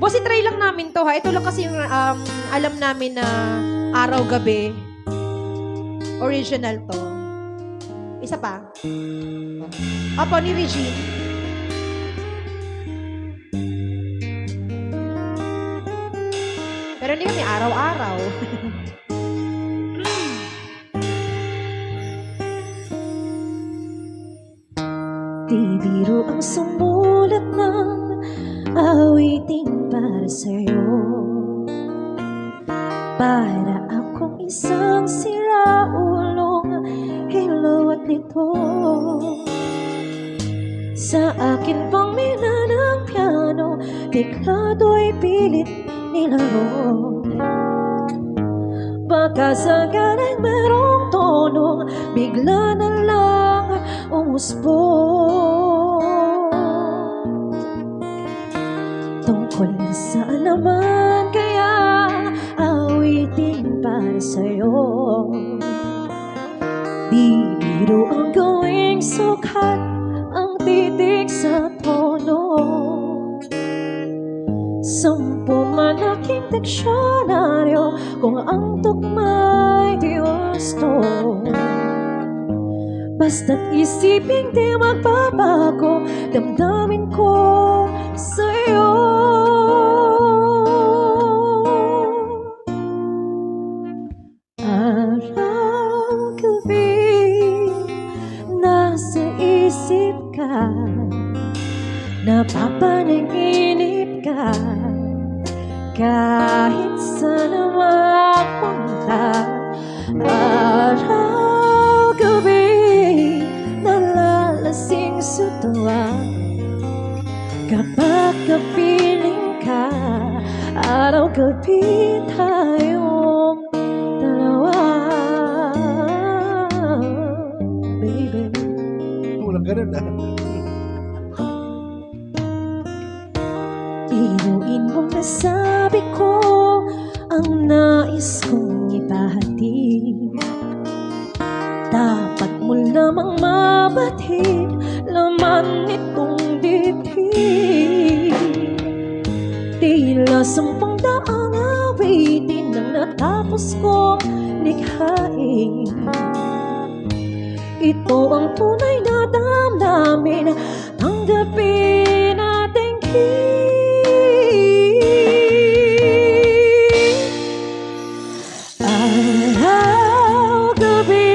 Boss, itry lang namin to ha. Ito lang kasi yung alam namin na araw-gabi. Original to. Isa pa. Apo ni Regine. Pero hindi kami araw-araw. Di biro ang sumulat ng awitin para sa'yo. Para akong isang siraulong hilo at lito. Sa akin pang mina ng piano, teklado'y pilit nilaro. Baka sa ganay merong tonong bigla na lang umusbong. Tungkol sa naman kaya awitin para sa'yo. Di biro ang gawing sukat ang titig sa tono. 10 malaking diksyonaryo kung ang tugma'y di wasto. Basta't isipin di magbabago damdamin ko sa'yo. Araw-gabi nasa isip ka, napapanaginip ka. Kahit saan mapunta, araw-gabi nalalasing sa tuwa. Kapag kapiling ka, araw-gabi tayong dalawa. Baby, walang ganun ah. Inuin mong nasabi ko ang nais kong ipahatid. Dapat mo lamang mabatid laman nitong dibdib. Tila 10 daang awitin ang natapos kong likhain. Ito ang tunay na damdamin, tanggapin natin araw-gabi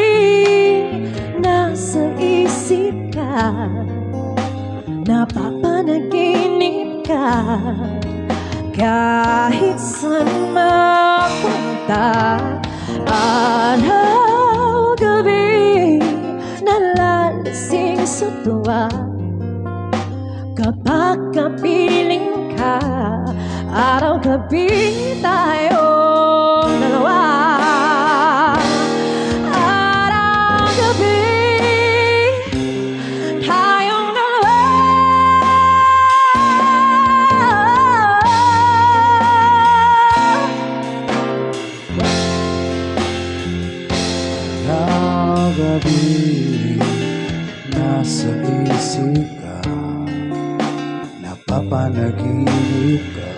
nasa isip ka, napapanaginip ka. Kahit saan mapunta, araw-gabi nalalasing sa tuwa. Kapag kapiling ka, araw-gabi tayong dalawa. Araw-gabi tayong dalawa. Araw-gabi nasa isip ka, napapanaginip ka.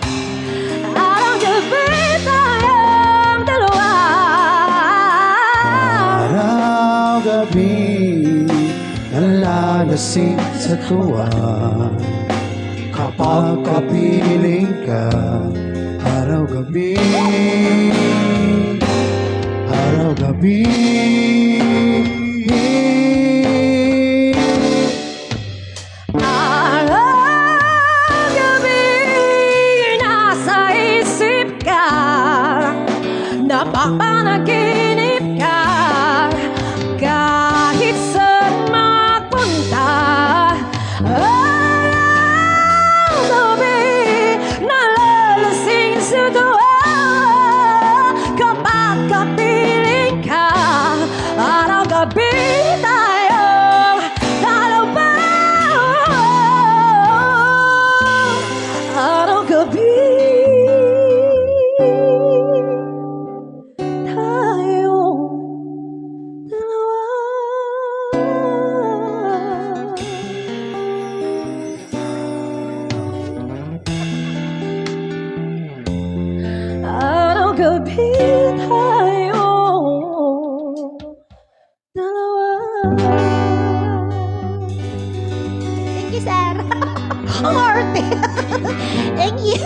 Araw-gabi tayong dalawa. Araw-gabi nalalasing sa tuwa. Kapag kapiling ka, araw-gabi, araw-gabi. Araw-gabi nasa isip ka, napapanaginip ka. Kahit saan mapunta, araw-gabi nalalasing sa tuwa. Kapag kapiling ka, araw-gabi gabi tayo dalawa. Thank you, sir. Ang arte. Thank you.